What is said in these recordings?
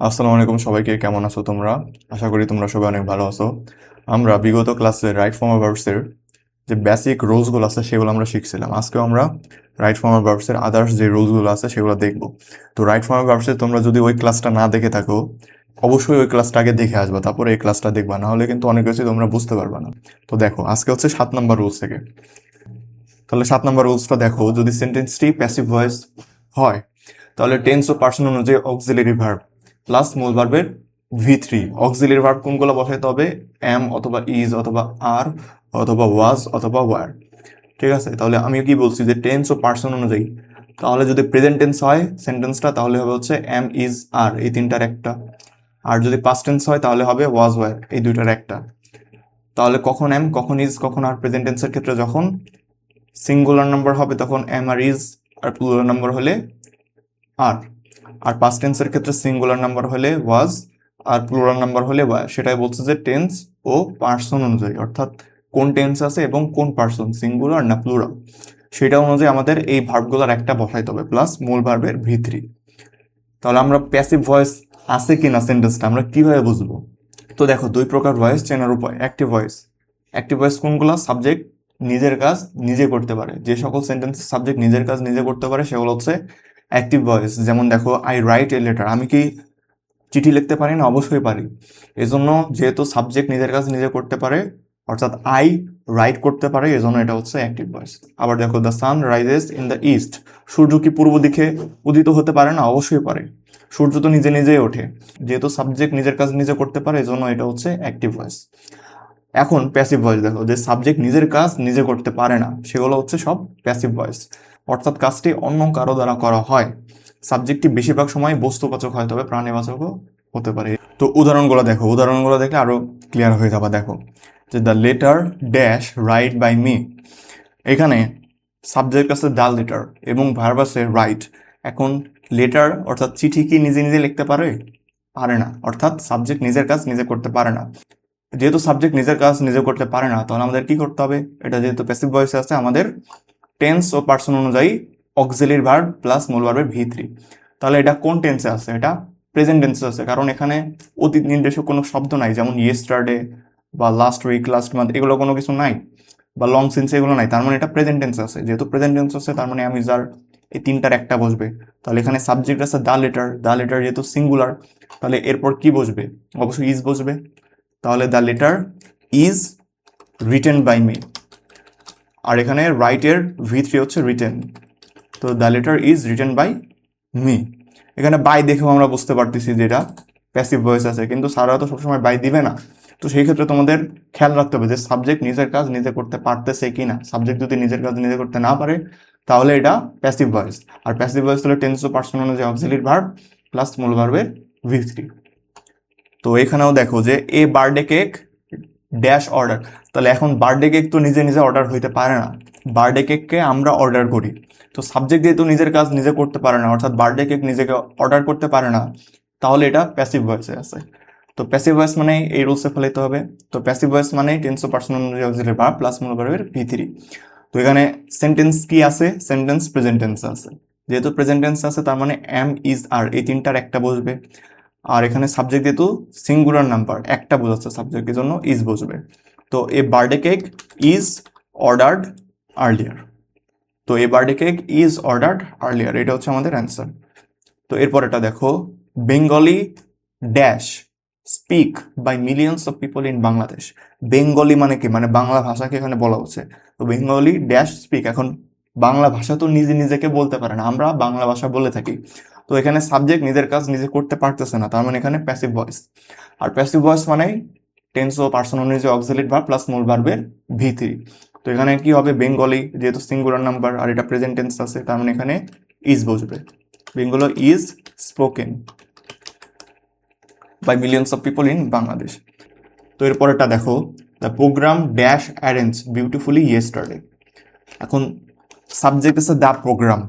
আসসালামু আলাইকুম সবাইকে, কেমন আছো তোমরা? আশা করি তোমরা সবাই অনেক ভালো আছো। আমরা বিগত ক্লাসে রাইট ফর্ম অফ ভার্বসের যে বেসিক রুলসগুলো আছে সেগুলো আমরা শিখছিলাম। আজকেও আমরা রাইট ফর্ম অফ ভার্বসের আদার্স যে রুলসগুলো আছে সেগুলো দেখব। তো রাইট ফর্ম অফ ভার্বসে তোমরা যদি ওই ক্লাসটা না দেখে থাকো, অবশ্যই ওই ক্লাসটা আগে দেখে আসবা, তারপরে এই ক্লাসটা দেখবা, না হলে কিন্তু অনেক কিছু তোমরা বুঝতে পারবা না। তো দেখো, আজকে হচ্ছে 7 নম্বর রুলস থেকে। তাহলে 7 নম্বর রুলসটা দেখো, যদি সেন্টেন্সটি প্যাসিভ ভয়েস হয় তাহলে টেন্স ও পার্সন অনুযায়ী অক্সিলারি ভার্ব প্লাস মূল ভার্বের V3। অক্সিলারি ভার্ব কোনগুলো বসাইতে হবে? এম অথবা ইজ অথবা আর অথবা ওয়াজ অথবা ওয়ার। ঠিক আছে, তাহলে আমি কি বলছি যে টেন্স ও পার্সন অনুযায়ী, তাহলে যদি প্রেজেন্ট টেন্স হয় সেন্টেন্সটা তাহলে হবে হচ্ছে এম ইজ আর, এই তিনটার একটা। আর যদি পাস্ট টেন্স হয় তাহলে হবে ওয়াজ ওয়ার, এই দুইটার একটা। তাহলে কখন এম কখন ইজ কখন আর? প্রেজেন্ট টেন্সের ক্ষেত্রে যখন সিঙ্গুলার নাম্বার হবে তখন এম আর ইজ, আর প্লুরাল নাম্বার হলে আর। আর পাস্ট টেন্সের ক্ষেত্রে সিঙ্গুলার নাম্বার হলে ওয়াজ আর প্লুরাল নাম্বার হলে ওয়ার। সেটাই বলছে যে টেন্স ও পার্সন অনুযায়ী, অর্থাৎ কোন টেন্স আছে এবং কোন পার্সন, সিঙ্গুলার না প্লুরাল, সেটা অনুযায়ী আমাদের এই ভার্বগুলোর একটা বসাইতে হবে প্লাস মূল ভার্বের V3। তাহলে আমরা প্যাসিভ ভয়েস আছে কিনা সেন্টেন্সটা আমরা কিভাবে বুঝবো? তো দেখো, দুই প্রকার ভয়েস চেনার উপায়। Active voice. অ্যাক্টিভ ভয়েস কোনগুলো? সাবজেক্ট নিজের কাজ নিজে করতে পারে, যে সকল সেন্টেন্সের সাবজেক্ট নিজের কাজ নিজে করতে পারে সেগুলো হচ্ছে অ্যাক্টিভ ভয়েস। যেমন দেখো, আই রাইট এ লেটার, আমি কি চিঠি লিখতে পারি না? অবশ্যই পারি। এজন্য যেহেতু সাবজেক্ট নিজের কাজ নিজে করতে পারে, অর্থাৎ আই রাইট করতে পারে, এজন্য এটা হচ্ছে অ্যাক্টিভ ভয়েস। আবার দেখো, the sun rises in the east, সূর্য কি পূর্ব দিকে উদিত হতে পারে না? অবশ্যই পারে। সূর্য তো নিজে নিজেই ওঠে। যেহেতু সাবজেক্ট নিজের কাজ নিজে করতে পারে এজন্য এটা হচ্ছে অ্যাক্টিভ ভয়েস। এখন প্যাসিভ ভয়েস দেখো, যে সাবজেক্ট নিজের কাজ নিজে করতে পারে না সেগুলো হচ্ছে সব প্যাসিভ ভয়েস, অর্থাৎ কাজটি অন্য কারো দ্বারা করা হয়। সাবজেক্টটি বেশিরভাগ সময় বস্তুবাচক হয়, তবে প্রাণীবাচকও হতে পারে। তো উদাহরণগুলো দেখো, উদাহরণগুলো দেখলে আরো ক্লিয়ার হয়ে যাবে। দেখো যে the letter dash write by me, এখানে সাবজেক্ট আছে দ্য লেটার এবং ভার্ব আছে রাইট। এখন লেটার অর্থাৎ চিঠি কি নিজে নিজে লিখতে পারে? পারে না, অর্থাৎ সাবজেক্ট নিজের কাজ নিজে করতে পারে না। যেহেতু সাবজেক্ট নিজের কাজ নিজে করতে পারে না, তাহলে আমাদের কি করতে হবে? এটা যেহেতু প্যাসিভ ভয়েসে আছে, আমাদের টেন্স ও পার্সন অনুযায়ী অক্সিলারি ভার্ব প্লাস মূল ভার্বের V3। তাহলে এটা কোন টেন্সে আছে? এটা প্রেজেন্ট টেন্সে আছে, কারণ এখানে অতীত নির্দেশক কোনো শব্দ নাই, যেমন ইয়েস্টারডে বা লাস্ট উইক লাস্ট মান্থ, এগুলো কোনো কিছু নাই, বা লং সিন্স এগুলো নাই। তার মানে এটা প্রেজেন্ট টেন্সে আছে। যেহেতু প্রেজেন্ট টেন্স আছে তার মানে আমি যার এই তিনটার একটা বসবে। তাহলে এখানে সাবজেক্ট আছে দ্য লেটার, দ্য লেটার যেহেতু সিঙ্গুলার, তাহলে এরপর কি বসবে? অবশ্যই ইজ বসবে। তাহলে the letter is written by me, আর এখানে রাইটের V3 হচ্ছে রিটেন। তো the letter is written by me. এখানে বাই দেখেও আমরা বুঝতে পারতেছি যে এটা প্যাসিভ ভয়েস আছে, কিন্তু স্যাররা তো সবসময় বাই দিবে না। তো সেই ক্ষেত্রে তোমাদের খেয়াল রাখতে হবে যে সাবজেক্ট নিজের কাজ নিজে করতে পারতেছে কি না। সাবজেক্ট যদি নিজের কাজ নিজে করতে না পারে তাহলে এটা প্যাসিভ ভয়েস। আর প্যাসিভ ভয়েস হলে টেন্স ও পার্সন অনুযায়ী অক্সিলারি ভার্ব প্লাস মূল ভার্বের V3। তো এখানেও দেখো যে এ বার্থডে কেক ড্যাশ অর্ডার, তাহলে এখন বার্থডে কেক তো নিজে নিজে অর্ডার হইতে পারে না, বার্থডে কেককে আমরা অর্ডার করি। তো সাবজেক্ট যেহেতু নিজের কাজ নিজে করতে পারে না, অর্থাৎ বার্থডে কেক নিজেকে অর্ডার করতে পারে না, তাহলে এটা প্যাসিভ ভয়েসে আছে। তো প্যাসিভ ভয়েস মানে এই রুলসে ফেলাইতে হবে। তো প্যাসিভ ভয়েস মানে টেন্স ও পার্সন অনুযায়ী অক্সিলারি ভার্ব প্লাস মূল ভার্বের V3। তো এখানে সেন্টেন্স কি আছে? সেন্টেন্স প্রেজেন্ট টেন্স আছে। যেহেতু প্রেজেন্ট টেন্স আছে তার মানে এম ইজ আর, এই তিনটার একটা বসবে। আর এখানে সাবজেক্ট যেহেতু সিঙ্গুলার নাম্বার একটা বোঝাচ্ছে সাবজেক্টের জন্য ইজ বসবে। তো a birthday cake is ordered earlier. তো a birthday cake is ordered earlier, এটা হচ্ছে আমাদের অ্যান্সার। তো এরপর এটা দেখো, Bengali dash speak by millions of people in Bangladesh. Bengali মানে কি? মানে বাংলা ভাষাকে এখানে বলা হচ্ছে। তো বেঙ্গলি ড্যাশ স্পিক, এখন বাংলা ভাষা তো নিজে নিজেকে বলতে পারে না, আমরা বাংলা ভাষা বলে থাকি। তো এখানে সাবজেক্ট নিজের কাজ নিজে করতে পারতেছে না, তার মানে এখানে প্যাসিভ ভয়েস। আর প্যাসিভ ভয়েস মানে টেন্স ও পার্সন অনুযায়ী অক্সিলারি ভার্ব প্লাস মূল ভার্বের V3। তো এখানে কি হবে? বেঙ্গলি যেহেতু সিঙ্গুলার নাম্বার আর এটা প্রেজেন্ট টেন্স আছে, তার মানে এখানে ইজ বসবে। Bengali is spoken by millions of people in Bangladesh. তো এরপরেটা দেখো, the programme dash arrange beautifully yesterday. এখন সাবজেক্ট আছে দ্য প্রোগ্রাম,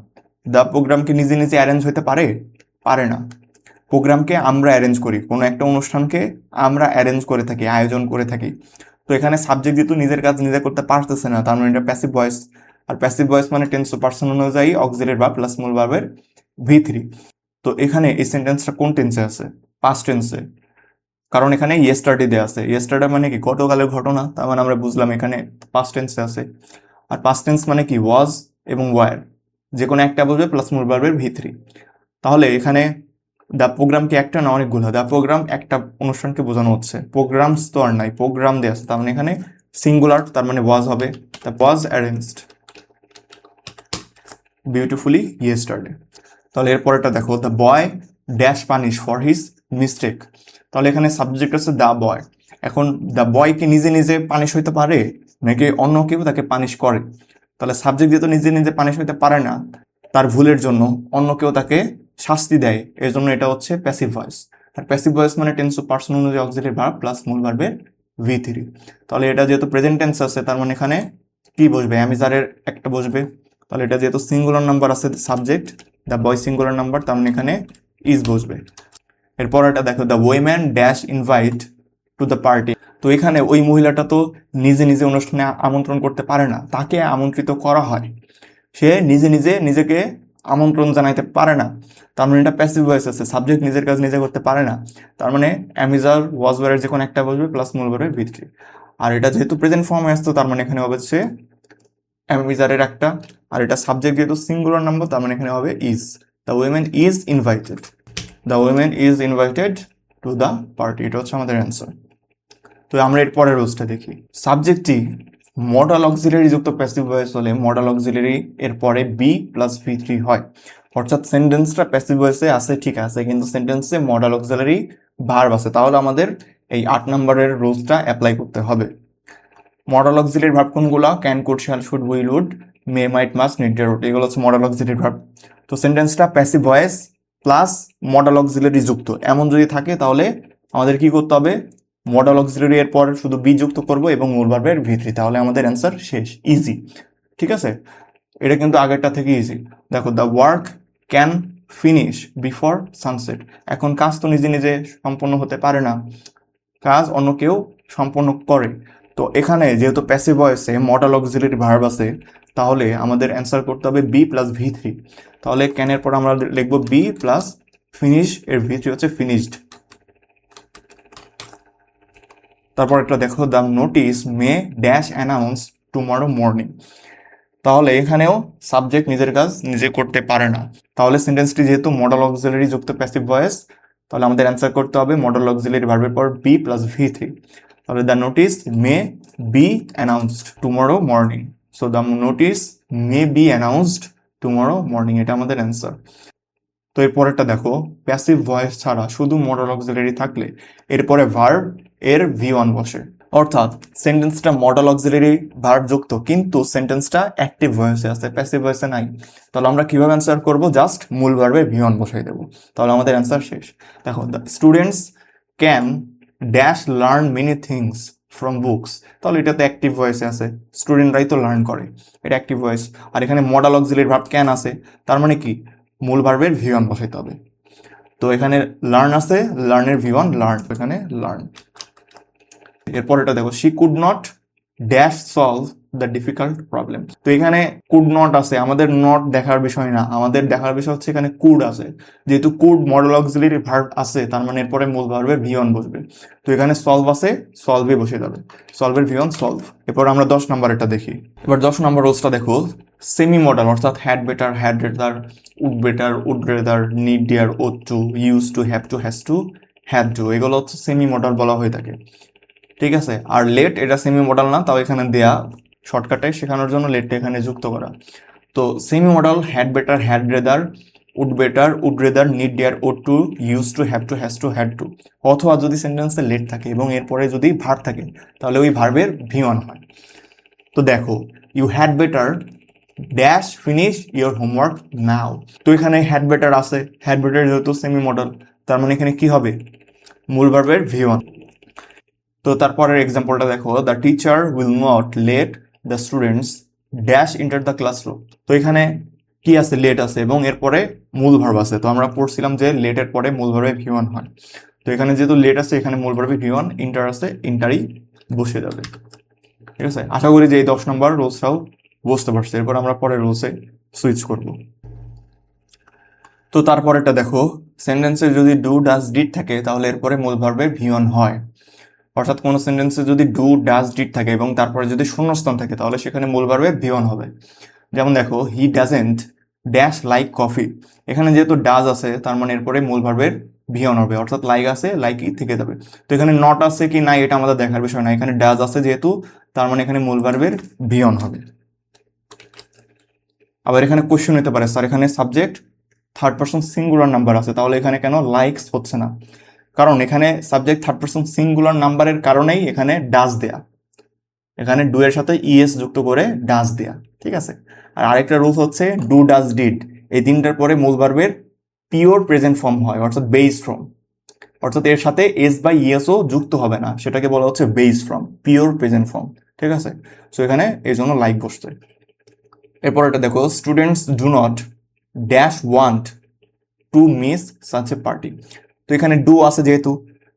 দ্য প্রোগ্রামকে নিজে নিজে অ্যারেঞ্জ হতে পারে? পারে না। প্রোগ্রামকে আমরা অ্যারেঞ্জ করি, কোনো একটা অনুষ্ঠানকে আমরা অ্যারেঞ্জ করে থাকি, আয়োজন করে থাকি। তো এখানে সাবজেক্ট যেহেতু নিজের কাজ নিজে করতে পারতেছে না, তার মানে এটা প্যাসিভ ভয়েস। আর প্যাসিভ ভয়েস মানে টেন্স ও পার্সন অনুযায়ী অক্সিলারি ভার্ব প্লাস মূল ভার্বের V3। তো এখানে এই সেন্টেন্সটা কোন টেন্সে আছে? পাস্ট টেন্সে, কারণ এখানে ইয়েস্টারডে দেওয়া আছে। ইয়েস্টারডে মানে কি গতকালের ঘটনা, তার মানে আমরা বুঝলাম এখানে পাস্ট টেন্সে আছে। আর পাস্ট টেন্স মানে কি ওয়াজ এবং ওয়ার, যে কোনো একটা বলবে প্লাস মূল ভার্বের ভি3। তাহলে এখানে দ্য প্রোগ্রাম কি একটা না অনেকগুলো? দ্য প্রোগ্রাম একটা অনুষ্ঠানকে বোঝানো হচ্ছে, প্রোগ্রামস তো আর নাই, প্রোগ্রাম দেওয়া আছে, তার মানে এখানে সিঙ্গুলার, তার মানে ওয়াজ হবে। The was arranged beautifully yesterday. তাহলে এরপরেটা দেখো, the boy dash punish for his mistake. তাহলে এখানে সাবজেক্ট আছে দ্য বয়। এখন দ্য বয় কি নিজে নিজে পানিশ হইতে পারে, নাকি অন্য কেউ তাকে পানিশ করে? তাহলে সাবজেক্ট যেহেতু নিজে নিজে পানিশ হইতে পারে না, তার ভুলের জন্য অন্য কেউ তাকে শাস্তি দেয়, এর জন্য এটা হচ্ছে প্যাসিভ ভয়েস। আর প্যাসিভ ভয়েস মানে টেন্স অফ পার্সন অনুযায়ী অক্সিলারি ভার্ব প্লাস মূল ভার্বের ভি3। তাহলে এটা যেহেতু প্রেজেন্ট টেন্স আছে, তার মানে এখানে কি বসবে? অ্যামিজারের একটা বসবে। তাহলে এটা যেহেতু সিঙ্গুলার নাম্বার আছে subject, the boy singular number, তার মানে এখানে ইজ বসবে। এরপর এটা দেখো, the woman dash invite to the party. তো এখানে ওই মহিলাটা তো নিজে নিজে অনুষ্ঠানে আমন্ত্রণ করতে পারে না, তাকে আমন্ত্রিত করা হয়। সে নিজে নিজে নিজেকে আমন্ত্রণ জানাইতে পারে না, তার মানে এটা প্যাসিভ ভয়েস আছে। সাবজেক্ট নিজের কাজ নিজে করতে পারে না, তার মানে অ্যামিজার ওয়াজ ওয়ারের যে কোনো একটা বসবে প্লাস মূল ভার্বের ভি3। আর এটা যেহেতু প্রেজেন্ট ফর্মে আসতো, তার মানে এখানে হবে হচ্ছে অ্যামিজারের একটা। আর এটা সাবজেক্ট যেহেতু সিঙ্গুলার নাম্বার, তার মানে এখানে হবে is. The women is invited, the women is invited to the party, এটা হচ্ছে আমাদের অ্যান্সার। তো আমরা এর পরের রোজটা দেখি। সাবজেক্টটি মডাল অক্সিলারি যুক্ত প্যাসিভ ভয়েস হলে মডাল অক্সিলারি এর পরে বি প্লাস ভি3 হয়। অর্থাৎ সেন্টেন্সটা প্যাসিভ ভয়েসে আছে, ঠিক আছে, কিন্তু সেন্টেন্সে মডাল অক্সিলারি ভার্ব আছে, তাহলে আমাদের এই 8 নম্বরের রোজটা অ্যাপ্লাই করতে হবে। মডাল অক্সিলারি ভার্ব কোনগুলা? Can, could, shall, should, will, would, may, might, must, need, dare, would, এগুলো হচ্ছে মডাল অক্সিলারি ভার্ব। তো সেন্টেন্সটা passive voice plus modal auxiliary যুক্ত এমন যদি থাকে, তাহলে আমাদের কি করতে হবে? মডাল অক্সিলারি এর পর শুধু বি যুক্ত করব এবং মূল ভার্বের ভি3, তাহলে আমাদের অ্যান্সার শেষ, ইজি। ঠিক আছে, এটা কিন্তু আগেরটা থেকে ইজি। দেখো, the work can finish before sunset. এখন কাজ তো নিজে নিজে সম্পন্ন হতে পারে না, কাজ অন্য কেউ সম্পন্ন করে। তো এখানে যেহেতু প্যাসিভ ভয়েসে মডাল অক্সিলারি ভার্ব আছে, তাহলে আমাদের অ্যান্সার করতে হবে বি প্লাস ভি3। তাহলে ক্যানের পর আমরা লিখবো বি প্লাস ফিনিশ, এর ভি3 হচ্ছে ফিনিশড। তারপর একটা দেখো, the notice May dash announce tomorrow morning. তাহলে এখানেও সাবজেক্ট নিজের কাজ নিজে করতে পারে না, তাহলে সেন্টেন্সটি যেহেতু মডাল অক্সিলারি যুক্ত প্যাসিভ ভয়েস, তাহলে আমাদের অ্যান্সার করতে হবে মডাল অক্সিলারি ভার্বের পর বি প্লাস ভি3। তাহলে the notice may be announced tomorrow morning. So the notice may be announced tomorrow morning, এটা আমাদের অ্যান্সার। তো এরপরেরটা দেখো, প্যাসিভ ভয়েস ছাড়া শুধু মডাল অক্সিলারি থাকলে এরপরে ভার্ব এর ভি1 বসে। অর্থাৎ সেন্টেন্সটা মডাল অক্সিলারি ভার্ব যুক্ত, কিন্তু সেন্টেন্সটা অ্যাক্টিভ ভয়েসে আছে, প্যাসিভ ভয়েসে নাই। তাহলে আমরা কিভাবে অ্যান্সার করব? জাস্ট মূল ভার্বে ভি1 বসাই দেবো, তাহলে আমাদের অ্যান্সার শেষ। দেখো, the students can dash learn many things from books. তাহলে এটাতে অ্যাক্টিভ ভয়েসে আছে, স্টুডেন্টরাই তো লার্ন করে, এটা অ্যাক্টিভ ভয়েস। আর এখানে মডাল অক্সিলারি ভার্ব ক্যান আছে, তার মানে কি মূল ভার্বের ভি1 বসাইতে হবে। তো এখানে লার্ন আছে, লার্নের ভি1 লার্ন, এখানে লার্ন। এরপর এটা দেখো, she could not dash solve the difficult problem. তো এখানে কুড নট আছে, আমাদের নট দেখার বিষয় না, আমাদের দেখার বিষয় হচ্ছে এখানে কুড আছে। যেহেতু কুড মডাল অক্সিলারি ভার্ব আছে, তার মানে এরপরে মূল ভার্বের ভি1 বসবে। তো এখানে সলভ আছে, সলভে বসে যাবে, সলভের ভি1 সলভ। এরপর আমরা 10 নম্বর এটা দেখি। এবার 10 নম্বর রোজটা দেখো, সেমি মডাল অর্থাৎ had better, had rather, would better, would rather, need, dare, ought to, use to, have to, has to, had to, এগুলো হচ্ছে সেমি মডাল বলা হয়ে থাকে। ঠিক আছে, আর লেট এটা সেমি মডাল না, তাও এখানে দেয়া শর্টকাটে শেখানোর জন্য লেটটা এখানে যুক্ত করা। তো semi modal had better, had rather, would better, would rather, need, dare, ought to, use to, have to, has to, had to. অথবা যদি সেন্টেন্সে লেট থাকে এবং এরপরে যদি ভার্ব থাকে, তাহলে ওই ভার্বের ভি1 হয়। তো দেখো, you had better dash finish your homework now. তো এখানে হ্যাড বেটার আছে, হ্যাড বেটার যেহেতু সেমি মডাল, তার মানে এখানে কি হবে? মূল ভার্বের ভি1। তো তারপরের এক্সাম্পলটা দেখো, the teacher will not let the students dash enter the classroom. তো এখানে কি আছে? লেট আছে এবং এরপরে মূল ভার্ব আছে। তো আমরা পড়ছিলাম যে লেটের পরে মূল ভার্বে ভি1 হয়। তো এখানে যেহেতু লেট আছে, এখানে মূল ভার্বে ভি1, ইন্টার আছে, ইন্টারই বসে যাবে। ঠিক আছে, আশা করি যে এই 10 নম্বর রোজটাও বুঝতে পারছি। এরপর আমরা পরের রোজে সুইচ করব। তো তারপরেরটা দেখো, সেন্টেন্সে যদি ডু ডাজ ডিড থাকে তাহলে এরপরে মূল ভার্বের ভি ওয়ান হয়। অর্থাৎ কোনো সেন্টেন্সে যদি ডু ডাজ ডিড থাকে এবং তারপরে যদি শূন্যস্থান থাকে তাহলে সেখানে মূল ভার্বের ভি ওয়ান হবে। যেমন দেখো, he doesn't dash like coffee. এখানে যেহেতু ডাজ আছে তার মানে এরপরে মূল ভার্বের ভি ওয়ান হবে, অর্থাৎ লাইক আছে লাইকই থেকে যাবে। তো এখানে নট আছে কি নাই এটা আমাদের দেখার বিষয় না, এখানে ডাজ আছে যেহেতু তার মানে এখানে মূল ভার্বের ভি ওয়ান হবে। আবার এখানে কোশ্চেন হতে পারে, স্যার এখানে subject third person singular number আছে তাহলে এখানে কেন লাইকস হচ্ছে না? কারণ এখানে সাবজেক্ট থার্ড পারসন সিঙ্গুলার নাম্বারের কারণেই এখানে ডাজ দেয়া, এখানে ডু এর সাথে ইএস যুক্ত করে ডাজ দেয়া, ঠিক আছে। আর আরেকটা রুলস হচ্ছে ডু ডাজ ডিড, এই তিনটার পরে মূল ভার্বের পিওর প্রেজেন্ট ফর্ম হয়, অর্থাৎ বেস ফর্ম, অর্থাৎ এর সাথে এস বা ইএসও যুক্ত হবে না, সেটাকে বলা হচ্ছে base form, pure present form, ঠিক আছে। সো এখানে এই জন্য লাইক বসছে। এরপর এটা দেখো, students do not dash want to miss such a party. তো এখানে ডু আছে যেহেতু,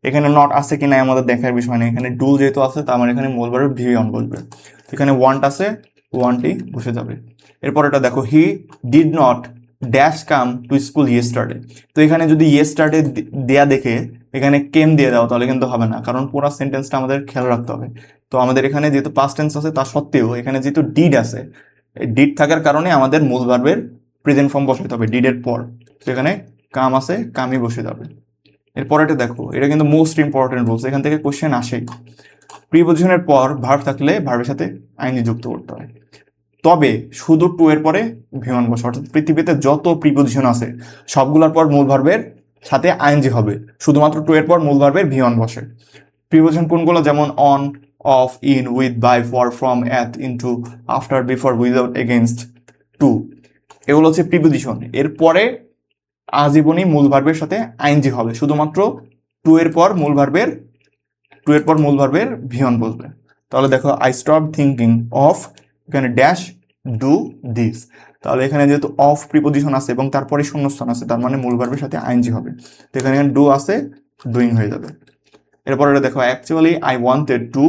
এখানে নট আছে কি না আমাদের দেখার বিষয় নেই, এখানে ডু যেহেতু আছে তার মানে এখানে মূল ভার্ব ভি অন বলবে। এখানে ওয়ান্ট আছে, ওয়ান্টই বসে যাবে। এরপর এটা দেখো, he did not dash come to school yesterday. তো এখানে যদি ইয়েস্টারডে দেয়া দেখে এখানে কেম দিয়ে দাও তাহলে কিন্তু হবে না, কারণ পুরো সেন্টেন্সটা আমাদের খেয়াল রাখতে হবে। তো আমাদের এখানে যেহেতু পাস্ট টেন্স আছে তা সত্ত্বেও এখানে যেহেতু ডিড আছে, ডিড থাকার কারণে আমাদের মূল ভার্বের প্রেজেন্ট ফর্ম বসাতে হবে ডিডের পর। তো এখানে কাম আছে, কামই বসে যাবে। এরপর এটা দেখো, এটা কিন্তু মোস্ট ইম্পর্টেন্ট রুলস, এখান থেকে কোশ্চেন আসেই। প্রিপোজিশনের পর ভার্ব থাকলে ভার্বের সাথে আইএনজি যুক্ত করতে হয়, তবে শুধু টু এর পরে ভিওয়ান বসে, অর্থাৎ পৃথিবীতে যত প্রিপোজিশন আছে সবগুলোর পর মূল ভার্বের সাথে আইএনজি হবে, শুধুমাত্র টু এর পর মূল ভার্বের ভিওয়ান বসে। প্রিপোজিশন কোনগুলো? যেমন on, of, in, with, by, for, from, at, into, after, before, without, against, to, এগুলো হচ্ছে প্রিপোজিশন। এরপরে আজীবনই মূল ভার্বের সাথে আইএনজি হবে, শুধুমাত্র টু এর পর মূল ভার্বের ভিওন বসবে। তাহলে দেখো, আই স্টপ থিঙ্কিং অফ, এখানে ড্যাশ ডু দিস, তাহলে এখানে যেহেতু অফ প্রিপোজিশন আছে এবং তারপরে শূন্যস্থান আছে তার মানে মূল ভার্বের সাথে আইএনজি হবে। তো এখানে ডু আছে, ডুইং হয়ে যাবে। এরপর এটা দেখো, actually I wanted to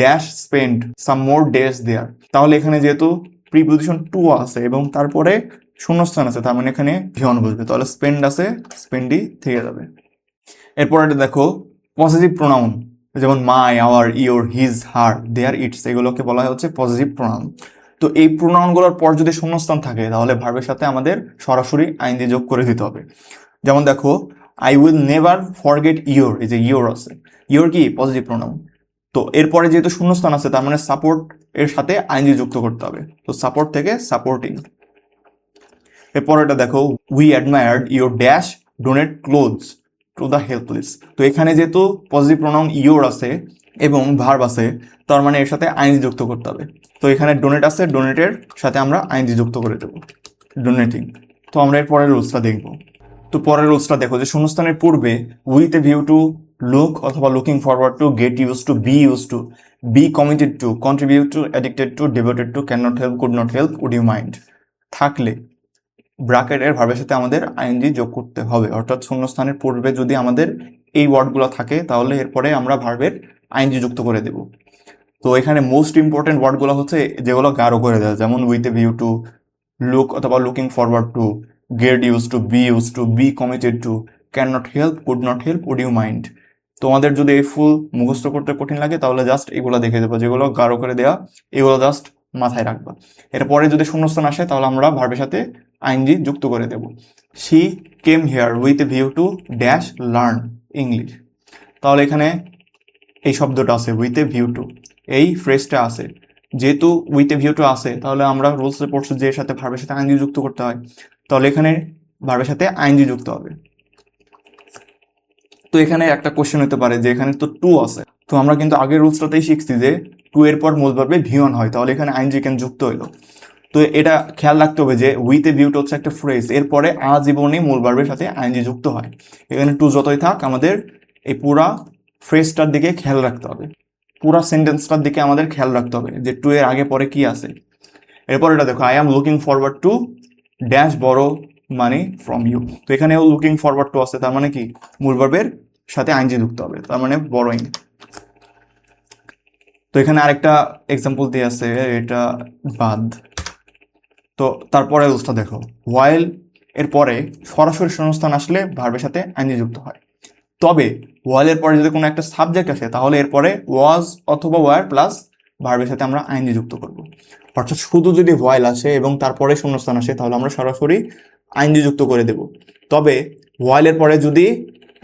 dash spend some more days there. তাহলে এখানে যেহেতু প্রিপোজিশন টু আছে এবং তারপরে শূন্যস্থান আছে তার মানে এখানে ভিওন বসবে, তাহলে স্পেন্ড আছে, স্পেন্ডই থেকে যাবে। এরপর এটা দেখো, পজিটিভ প্রোনাউন যেমন my, our, your, his, her, their, its, এগুলোকে বলা হয় হচ্ছে পজিটিভ প্রোনাউন। তো এই প্রোনাউনগুলোর পর যদি শূন্যস্থান থাকে তাহলে ভার্বের সাথে আমাদের সরাসরি আইএনজি যোগ করে দিতে হবে। যেমন দেখো, I will never forget your, এই যে ইওর আছে, ইওর কি পজিটিভ প্রোনাউন। তো এরপরে যেহেতু শূন্যস্থান আছে তার মানে সাপোর্ট এর সাথে আইএনজি যুক্ত করতে হবে, তো সাপোর্ট থেকে সাপোর্টিং। এরপর এটা দেখো, we admired your dash donate clothes to the helpless. তো এখানে যেহেতু পজিটিভ প্রোনাউন ইওর আছে এবং ভার্ব আছে তার মানে এর সাথে আইএনজি যুক্ত করতে হবে। তো এখানে ডোনেট আছে, ডোনেটের সাথে আমরা আইএনজি যুক্ত করে দেবো, ডোনেটিং। তো আমরা এর পরের রুলসটা দেখব। তো পরের রুলসটা দেখো যে শূন্যস্থানের পূর্বে with a view to, look অথবা looking forward to, get use to, be committed to, contribute to, addicted to, devoted to, can not help, could not help, would you mind থাকলে ব্র্যাকেটের ভার্বের সাথে আমাদের আইএনজি যোগ করতে হবে। অর্থাৎ শূন্যস্থানের পূর্বে যদি আমাদের এই ওয়ার্ডগুলো থাকে তাহলে এরপরে আমরা ভার্বের আইএনজি যুক্ত করে দেব। তো এখানে মোস্ট ইম্পর্টেন্ট ওয়ার্ডগুলো হচ্ছে যেগুলো গাঢ় করে দেয়, যেমন with a view to, look অথবা looking forward to, get use to, be committed to, can not help, could not help, would you mind. তোমাদের যদি এই ফুল মুখস্থ করতে কঠিন লাগে তাহলে জাস্ট এগুলো দেখে দেবো, যেগুলো গাঢ় করে দেওয়া এগুলো জাস্ট মাথায় রাখবা। এরপরে যদি শূন্যস্থান আসে তাহলে আমরা ভার্বের সাথে আইএনজি যুক্ত করে দেব। She came here with a view to dash learn English. তাহলে এখানে এই শব্দটা আছে উইথ এ ভিউ টু, এই ফ্রেজটা আছে, যেহেতু উইথ এ ভিউ টু আছে তাহলে আমরা রুলসে পড়ছি যে এর সাথে ভার্বের সাথে আইএনজি যুক্ত করতে হয়, তাহলে এখানে ভার্বের সাথে আইএনজি যুক্ত হবে। তো এখানে একটা কোশ্চেন হতে পারে যে এখানে তো টু আছে, তো আমরা কিন্তু আগের রুলসটাতেই শিখছি যে টু এর পর মূল ভার্বে ভিওন হয়, তাহলে এখানে আইএনজি কেন যুক্ত হলো? তো এটা খেয়াল রাখতে হবে যে উইথ এ ভিউ টু হচ্ছে একটা ফ্রেজ, এরপরে আজীবনই মূল ভার্বের সাথে আইএনজি যুক্ত হয়। এখানে টু যতই থাক আমাদের এই পুরা ফ্রেজটার দিকে খেয়াল রাখতে হবে, পুরা সেন্টেন্সটার দিকে আমাদের খেয়াল রাখতে হবে যে টু এর আগে পরে কি আছে। এরপর এটা দেখো, I am looking forward to dash বড় মানি ফ্রম ইউ। তো এখানেও লুকিং ফরওয়ার্ড টু আছে, তার মানে কি মূল ভার্বের সাথে আইএনজি যুক্ত হবে, তার মানে বড়ইং। তো এখানে আরেকটা এক্সাম্পল দিয়ে আছে, এটা বাদ। তো তারপরে রুলসটা দেখো, হোয়াইল এরপরে সরাসরি শূন্যস্থান আসলে ভার্বের সাথে আইনজি যুক্ত হয়। তবে ওয়াইলের পরে যদি কোনো একটা সাবজেক্ট আসে তাহলে এরপরে ওয়াজ অথবা ওয়ার প্লাস ভার্বের সাথে আমরা আইনজি যুক্ত করব। অর্থাৎ শুধু যদি ওয়াইল আসে এবং তারপরে শূন্যস্থান আসে তাহলে আমরা সরাসরি আইনজি যুক্ত করে দেব। তবে ওয়াইলের পরে যদি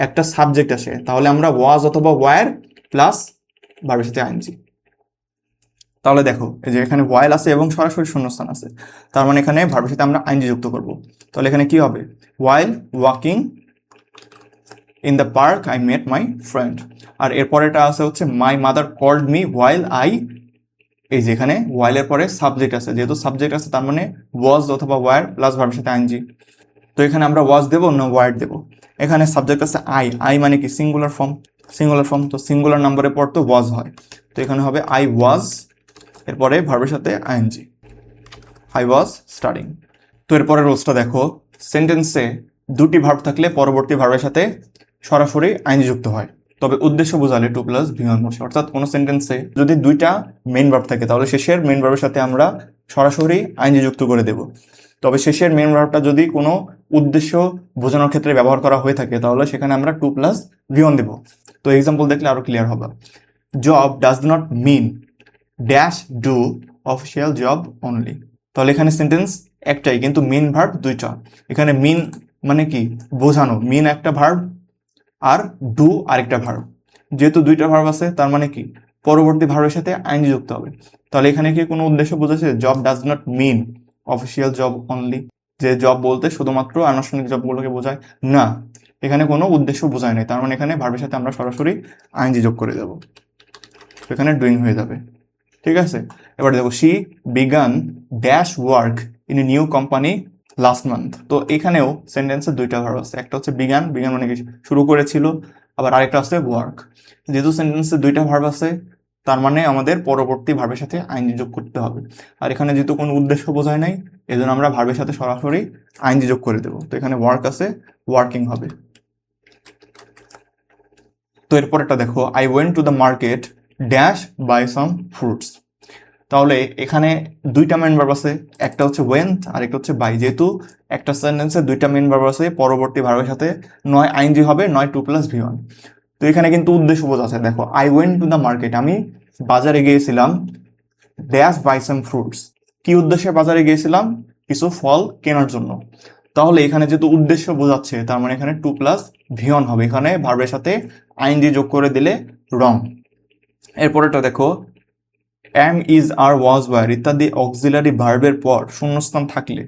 একটা সাবজেক্ট আসে তাহলে আমরা ওয়াজ অথবা ওয়ার প্লাস ভার্বের সাথে আইনজি। তাহলে দেখো এই যে এখানে ওয়াইল আছে এবং সরাসরি শূন্যস্থান আছে, তার মানে এখানে ভার্বের সাথে আমরা আইনজি যুক্ত করব। তাহলে এখানে কি হবে? While walking in the park I met my friend. আর এরপরেটা আছে হচ্ছে my mother called me while I. এই যে এখানে ওয়াইলের পরে সাবজেক্ট আছে, যেহেতু সাবজেক্ট আছে তার মানে ওয়াজ অথবা ওয়ার প্লাস ভার্বের সাথে আইনজি। তো এখানে আমরা ওয়াজ দেবো না ওয়ার দেবো? এখানে সাবজেক্ট আছে আই, আই মানে কি সিঙ্গুলার ফর্ম, সিঙ্গুলার ফর্ম, তো সিঙ্গুলার নাম্বারের পর তো ওয়াজ হয়, তো এখানে হবে আই ওয়াজ, এরপরে ভার্বের সাথে আইএনজি, আই ওয়াজ স্টাডিং। তো এরপরে রোলসটা দেখো, সেন্টেন্সে দুটি ভার্ব থাকলে পরবর্তী ভার্বের সাথে সরাসরি আইনজি যুক্ত হয়, তবে উদ্দেশ্য বোঝালে টু প্লাস ভি1 বসে। অর্থাৎ কোনো সেন্টেন্সে যদি দুইটা মেইন ভার্ব থাকে তাহলে শেষের মেইন ভার্বের সাথে আমরা সরাসরি আইনজি যুক্ত করে দেব। তবে শেষের মেইন ভার্বটা যদি কোনো উদ্দেশ্য বোঝানোর ক্ষেত্রে ব্যবহার করা হয়ে থাকে তাহলে সেখানে আমরা টু প্লাস ভি1 দেব। তো এক্সাম্পল দেখলে আরো ক্লিয়ার হবে। Job does not mean dash do official job only. তাহলে এখানে সেন্টেন্স একটাই কিন্তু মিন ভার্ব দুইটা। এখানে মিন মানে কি বোঝানো, মিন একটা ভার্ব আর ডু আরেকটা ভার্ব। যেহেতু দুইটা ভার্ব আছে তার মানে কি পরবর্তী ভার্বের সাথে আইনজি যুক্ত হবে। তাহলে এখানে কি কোনো উদ্দেশ্য বোঝাচ্ছে? Job does not mean official job only, যে জব বলতে শুধুমাত্র আনুষ্ঠানিক জবগুলোকে বোঝায় না, এখানে কোনো উদ্দেশ্য বোঝায় নাই, তার মানে এখানে ভার্বের সাথে আমরা সরাসরি আইনজি যোগ করে দেব, এখানে ডুইং হয়ে যাবে। ঠিক আছে, এবার দেখো she began dash work in a new company last month. তো এখানেও সেন্টেন্সে দুইটা ভার্ব আছে, একটা হচ্ছে বিগান, বিগান মানে কি শুরু করেছিল, আবার আরেকটা আছে ওয়ার্ক। যেহেতু সেন্টেন্সে দুইটা ভার্ব আছে তার মানে আমাদের পরবর্তী ভার্বের সাথে আইনজি যোগ করতে হবে। আর এখানে যেহেতু কোনো উদ্দেশ্য বোঝায় নাই এজন্য আমরা ভার্বের সাথে সরাসরি আইনজি যোগ করে দেবো। তো এখানে ওয়ার্ক আছে, ওয়ার্কিং হবে। তো এরপরটা দেখো, I went to the market dash buy some fruits. তাহলে এখানে দুইটা মেইন ভার্ব আছে, একটা হচ্ছে ওয়েন্ট আর একটা হচ্ছে বাই। যেহেতু একটা সেন্টেন্সে দুইটা মেইন ভার্ব আছে পরবর্তী ভার্বের সাথে নয় আইনজি হবে নয় টু প্লাস ভি1। তো এখানে কিন্তু উদ্দেশ্য বোঝাচ্ছে, দেখো I went to the market, আমি বাজারে গিয়েছিলাম ড্যাশ বাই সাম ফ্রুটস। কি উদ্দেশ্যে বাজারে গিয়েছিলাম? কিছু ফল কেনার জন্য। তাহলে এখানে যেহেতু উদ্দেশ্য বোঝাচ্ছে তার মানে এখানে টু প্লাস ভি1 হবে, এখানে ভার্বের সাথে আইনজি যোগ করে দিলে রং। এরপরেটা দেখো, am is are was were ইত্যাদি অক্সিলারি ভার্বের পর শূন্যস্থান থাকলে,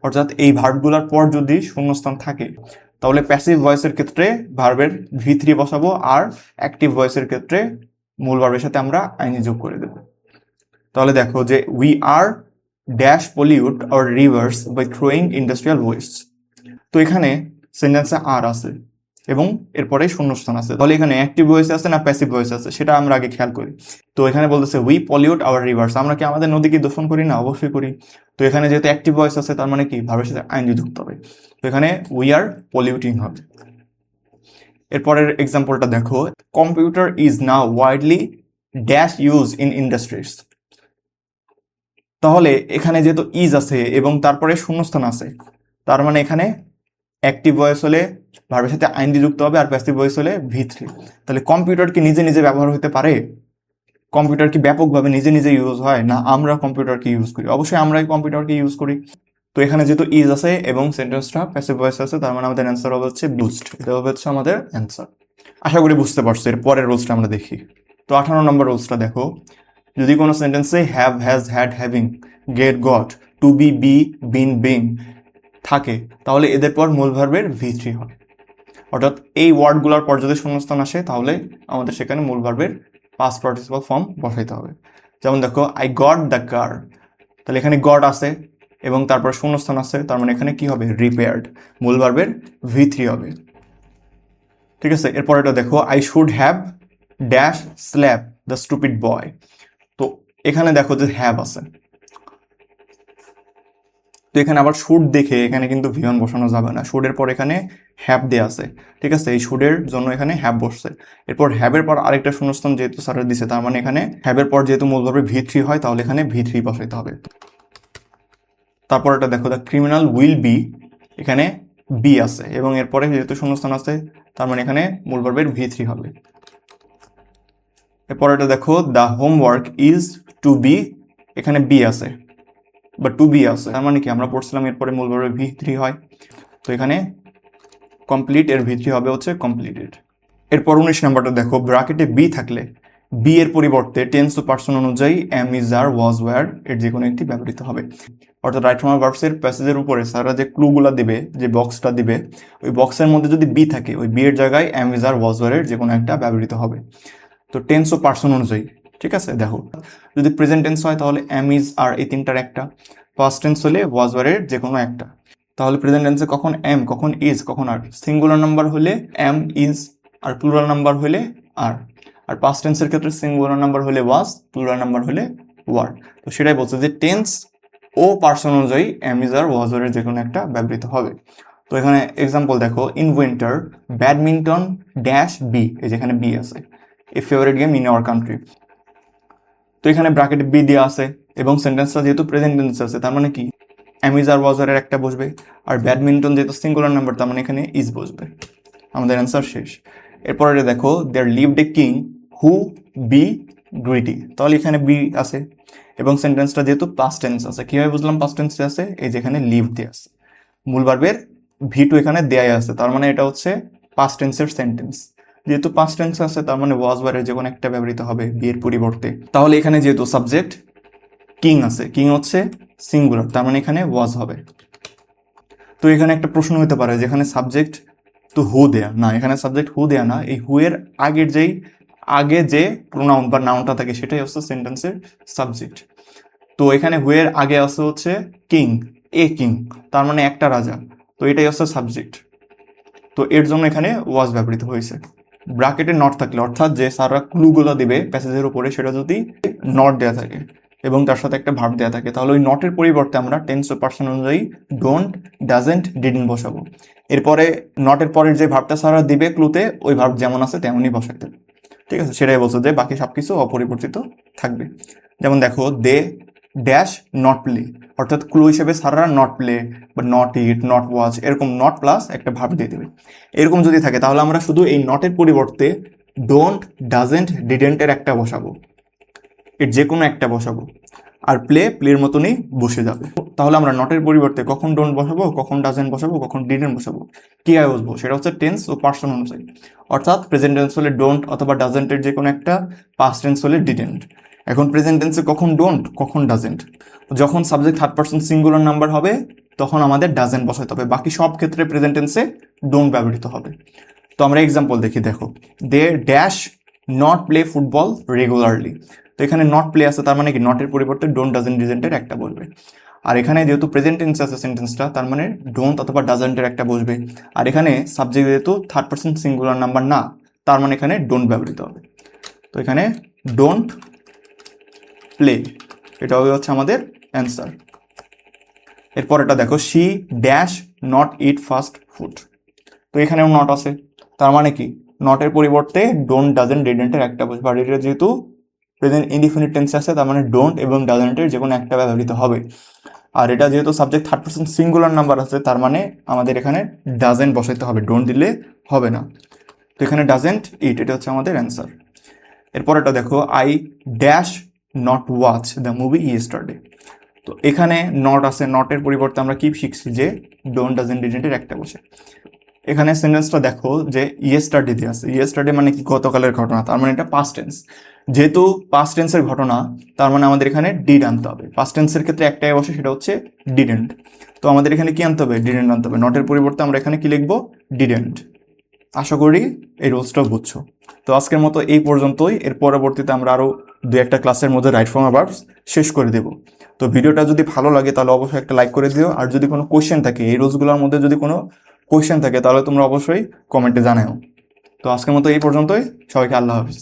অর্থাৎ এই ভার্বগুলোর পর যদি শূন্যস্থান থাকে তাহলে প্যাসিভ ভয়েসের ক্ষেত্রে ভার্বের ভি3 বসাবো, আর অ্যাক্টিভ ভয়েসের ক্ষেত্রে মূল ভার্বের সাথে আমরা আইনজি যোগ করে দেব। তাহলে দেখো যে we are dash pollute our rivers by throwing industrial waste. তো এখানে সেন্টেন্সে আর আছে এবং এরপরে শূন্যস্থান আছে, তাহলে এখানে অ্যাক্টিভ ভয়েস আছে না প্যাসিভ ভয়েস আছে সেটা আমরা আগে খেয়াল করি। তো এখানে বলতেছে উই পলিউট আওয়ার রিভার্স, আমরা কি আমাদের নদীকে দূষণ করি না? অবশ্যই করি। তো এখানে যেহেতু অ্যাক্টিভ ভয়েস আছে তার মানে কি ভার্বের সাথে আইনজি যুক্ত হবে, তো এখানে উই আর পলিউটিং হবে। এরপরের এক্সাম্পলটা দেখো, computer is now widely dash use in industries. তাহলে এখানে যেহেতু ইজ আছে এবং তারপরে শূন্যস্থান আছে তার মানে এখানে অ্যাক্টিভ ভয়েস হলে ভার্বের সাথে আইনজি যুক্ত হবে আর প্যাসিভ ভয়েস হলে ভি3। তাহলে কম্পিউটার কি নিজে নিজে ব্যবহার হতে পারে? কম্পিউটার কি ব্যাপকভাবে নিজে নিজে ইউজ হয় না আমরা কম্পিউটারকে ইউজ করি? অবশ্যই আমরাই কম্পিউটারকে ইউজ করি। তো এখানে যেহেতু ইজ আছে এবং সেন্টেন্সটা প্যাসিভ ভয়েস আছে তার মানে আমাদের অ্যান্সার হবে হচ্ছে বুস্ট, এটা হবে হচ্ছে আমাদের অ্যান্সার। আশা করি বুঝতে পারছো। এর পরের রুলসটা আমরা দেখি। তো 18 নম্বর রুলসটা দেখো, যদি কোনো সেন্টেন্সে have, has, had, having, get, got, to be, be, been, being থাকে তাহলে এদের পর মূল ভার্বের ভি3 হয়। অর্থাৎ এই ওয়ার্ডগুলোর পর যদি শূন্যস্থান আসে তাহলে আমাদের সেখানে মূল ভার্বের পাস্ট পার্টিসিপাল ফর্ম বসাইতে হবে। যেমন দেখো আই গট দ্য কার, তাহলে এখানে গট আছে এবং তারপর শূন্যস্থান আছে তার মানে এখানে কি হবে? রিপেয়ার্ড, মূল ভার্বের ভি3 হবে। ঠিক আছে, এরপর এটা দেখো, I should have dash slap the stupid boy. তো এখানে দেখো যে হ্যাভ আছে, তো এখানে আবার শুড দেখে এখানে কিন্তু ভি1 বসানো যাবে না, শুডের পর এখানে হ্যাভ দেয়া আছে। ঠিক আছে, এই শুডের জন্য এখানে হ্যাভ বসছে। এরপর হ্যাভের পর আরেকটা শূন্যস্থান যেহেতু স্যারের দিছে তার মানে এখানে হ্যাভের পর যেহেতু মূল ভার্বে ভি3 হয় তাহলে এখানে ভি3 বসাইতে হবে। তারপর এটা দেখো, দ্য ক্রিমিনাল উইল বি এখানে বি আছে এবং এরপরে যেহেতু শূন্যস্থান আছে তার মানে এখানে মূল ভার্বের V3 হবে। এরপরেটা দেখো the homework is to be, এখানে বি আছে বা টু বি আছে, তার মানে কি আমরা পড়ছিলাম এরপরে মূল ভার্বের V3 হয়, তো এখানে কমপ্লিট এর V3 হবে হচ্ছে কমপ্লিটেড। এরপর 19 নাম্বারটা দেখো ব্র্যাকেটে বি থাকলে বি এর পরিবর্তে টেন্স ও পার্সন অনুযায়ী am, is, are, was, were এর যে কোনো একটি ব্যবহৃত হবে। অর্থাৎ রাইট ফর্ম অফ ভার্বসের প্যাসেজের উপরে স্যাররা যে ক্লুগুলা দিবে, যে বক্সটা দিবে, ওই বক্সের মধ্যে যদি বি থাকে ওই বি এর জায়গায় am, is, are, was, were এর যে কোনো একটা ব্যবহৃত হবে। তো টেন্স ও পার্সন অনুযায়ী, ঠিক আছে। দেখো যদি প্রেজেন্ট টেন্স হয় তাহলে এম, ইজ, আর এই তিনটার একটা, পাস্ট টেন্স হলে ওয়াজ, ওয়্যার এর যে কোনো একটা। তাহলে প্রেজেন্ট টেন্সে কখন এম, কখন ইজ, কখন আর। সিঙ্গুলার নাম্বার হলে এম, ইজ, আর প্লুরাল নাম্বার হলে আর। আর পাস্ট টেন্সের ক্ষেত্রে সিঙ্গুলার নাম্বার হলে ওয়াজ, প্লুরাল নাম্বার হলে ওয়ার। তো সেটাই বলছে যে টেন্স ও পার্সন অনুযায়ী am, is, are, was, were এর যে কোনো একটা ব্যবহৃত হবে। তো এখানে এক্সাম্পল দেখো, in winter badminton dash be, এই যেখানে বি আছে, a favourite game in our country. তো এখানে ব্র্যাকেটে বি দেওয়া আছে এবং সেন্টেন্সটা যেহেতু প্রেজেন্ট টেন্স আছে তার মানে কি am, is, are, was, were এর একটা বসবে, আর ব্যাডমিন্টন যেহেতু সিঙ্গুলার নাম্বার তার মানে এখানে ইজ বসবে। আমাদের অ্যান্সার শেষ। এরপরে দেখো there lived a king who be greedy, তাহলে এখানে বি আছে এবং সেন্টেন্সটা যেহেতু পাস্ট টেন্স আছে, কিভাবে বুঝলাম পাস্ট টেন্সে আছে, এই যেখানে লিভ দিয়ে আছে, মূল ভার্বের V2 এখানে দেয়াই আছে, তার মানে এটা হচ্ছে পাস্ট টেন্সের সেন্টেন্স। যেহেতু পাস্ট টেন্স আছে তার মানে ওয়াজ, ওয়্যার এর যে কোনো একটা ব্যবহৃত হবে বি এর পরিবর্তে। তাহলে এখানে যেহেতু সাবজেক্ট কিং আছে, কিং হচ্ছে সিঙ্গুলার, তার মানে এখানে ওয়াজ হবে। তো এখানে একটা প্রশ্ন হতে পারে যেখানে সাবজেক্ট তো হু দেয়া না, এখানে সাবজেক্ট হু দেয়া না, এই হু এর আগে যে প্রোনাউন বা নাউনটা থাকে সেটাই হচ্ছে সেন্টেন্সের সাবজেক্ট। তো এখানে হু এর আগে আছে হচ্ছে কিং, এ কিং, তার মানে একটা রাজা, তো এটাই হচ্ছে সাবজেক্ট। তো এর জন্য এখানে ওয়াজ ব্যবহৃত হয়েছে। ব্র্যাকেটে নট থাকলে, অর্থাৎ যে সারা ক্লুগুলো দিবে প্যাসেজের উপরে সেটা যদি নট দেয়া থাকে এবং তার সাথে একটা ভার্ব দেয়া থাকে তাহলে ওই নটের পরিবর্তে আমরা টেন্স ও পার্সন অনুযায়ী ডোন্ট, ডাজেন্ট, ডিডন্ট বসাবো। এরপরে নটের পরের যে ভার্বটা সারা দিবে ক্লুতে ওই ভার্ব যেমন আছে তেমনই বসাই দেবে, ঠিক আছে। সেটাই বলছো যে বাকি সবকিছু অপরিবর্তিত থাকবে। যেমন দেখো দে ড্যাশ নট প্লে, অর্থাৎ ক্লু হিসেবে সারা নট প্লে বা নট ইট, নট ওয়াচ এরকম নট প্লাস একটা ভার্ব দিয়ে দেবে। এরকম যদি থাকে তাহলে আমরা শুধু এই নটের পরিবর্তে ডোন্ট, ডাজেন্ট, ডিডেন্ট এর একটা বসাবো, এর যে কোনো একটা বসাবো, আর প্লের মতনই বসে যাবে। তাহলে আমরা নটের পরিবর্তে কখন ডোন্ট বসাবো, কখন ডাজেন্ট বসাবো, কখন ডিডেন্ট বসাবো, কি আয় বসবো, সেটা হচ্ছে টেন্স ও পার্সন অনুযায়ী। অর্থাৎ প্রেজেন্ট টেন্স হলে ডোন্ট অথবা ডাজেন্টের যে কোনো একটা, পাস্ট টেন্স হলে ডিডেন্ট। এখন প্রেজেন্ট টেন্সে কখন ডোন্ট, কখন ডাজেন্ট, যখন subject third person singular number হবে তখন আমাদের ডাজেন্ট বসাতে হবে, বাকি সব ক্ষেত্রে প্রেজেন্ট টেন্সে ডোন্ট ব্যবহৃত হবে। তো আমরা এক্সাম্পল দেখি, দেখো they dash not play football regularly, তো এখানে নট প্লে আছে তার মানে কি নটের পরিবর্তে ডোন্ট, ডাজেন্ট, ডিডেন্টের একটা বলবে। আর এখানে যেহেতু প্রেজেন্ট টেন্স আছে সেন্টেন্সটা তার মানে ডোন্ট অথবা ডাজেন্টের একটা বসবে। আর এখানে সাবজেক্ট যেহেতু থার্ড পার্সন সিঙ্গুলার নাম্বার না তার মানে এখানে ডোন্ট ব্যবহৃত হবে। তো এখানে ডোন্ট প্লে, এটা হচ্ছে আমাদের অ্যান্সার। এরপর এটা দেখো she dash not it fast food, তো এখানেও নট আছে তার মানে কি নটের পরিবর্তে ডোন্ট, ডাজেন্ট, ডিডেন্টের একটা বসবে। আর এটা যেহেতু প্রেজেন্ট ইনডিফিনিট টেন্সে আছে তার মানে ডোন্ট এবং ডাজেন্টের যে কোনো একটা ব্যবহৃত হবে। আর এটা যেহেতু subject third person singular number আছে তার মানে আমাদের এখানে ডাজেন্ট বসাইতে হবে, ডোন্ট দিলে হবে না। তো এখানে ডাজেন্ট ইট, এটা হচ্ছে আমাদের অ্যান্সার। এরপর এটা দেখো I dash not watch the movie yesterday, তো এখানে নট আছে, নটের পরিবর্তে আমরা কি শিখছি যে ডোন্ট, ডাজেন্ট, ডিডেন্টের একটা বসে। এখানে সেন্টেন্সটা দেখো যে ইয়েস্টারডে দিয়ে আছে, ইয়েস্টারডে মানে কি গতকালের ঘটনা, তার মানে এটা পাস্ট টেন্স। যেহেতু পাস্ট টেন্সের ঘটনা তার মানে আমাদের এখানে ডিড আনতে হবে, পাস্ট টেন্সের ক্ষেত্রে একটাই বসে সেটা হচ্ছে ডিডেন্ট। তো আমাদের এখানে কি আনতে হবে, ডিডেন্ট আনতে হবে, নটের পরিবর্তে আমরা এখানে কি লিখবো, ডিডেন্ট। আশা করি এই রোলসটাও বুঝছো। তো আজকের মতো এই পর্যন্তই, এর পরবর্তীতে আমরা আরও দু একটা ক্লাসের মধ্যে রাইট ফর্ম অফ ভার্বস শেষ করে দেব। তো ভিডিওটা যদি ভালো লাগে তাহলে অবশ্যই একটা লাইক করে দিও, আর যদি কোনো কোয়েশ্চেন থাকে এই রোলসগুলোর মধ্যে যদি কোনো কোয়েশ্চেন থাকে তাহলে তোমরা অবশ্যই কমেন্টে জানাও। তো আজকের মতো এই পর্যন্তই, সবাইকে আল্লাহ হাফিজ।